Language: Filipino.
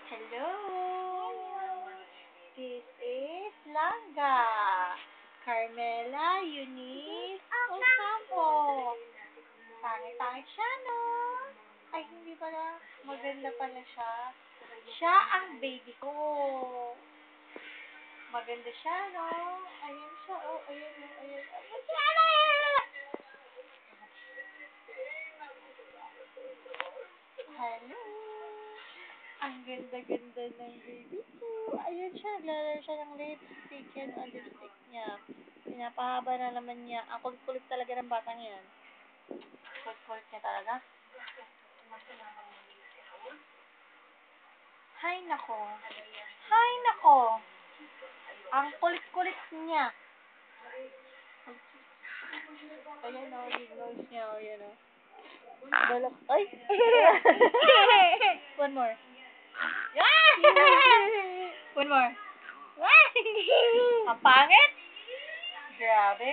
Hello. This is Langga. Carmela Eunice Ocampo. Pangit-pangit siya, no? Ay, hindi pala. Maganda pala siya. Siya ang baby ko. Maganda siya, no? Ayan siya, oh. Ayan, oh. Ayan. Ayan siya. Hello. Ang ganda-ganda ng baby ko. Ayan siya. Naglalaro siya ng lipstick. Yan ang lipstick niya. Pinapahaba na naman niya. Ang kulit-kulit talaga ng batang yan. Kulit-kulit niya talaga. Hay nako. Hay nako. Ang kulit-kulit niya. Ayan o. Yung nose niya o. Ayan o. Balak. Ay! One more. One more. Ang pangit! Grabe.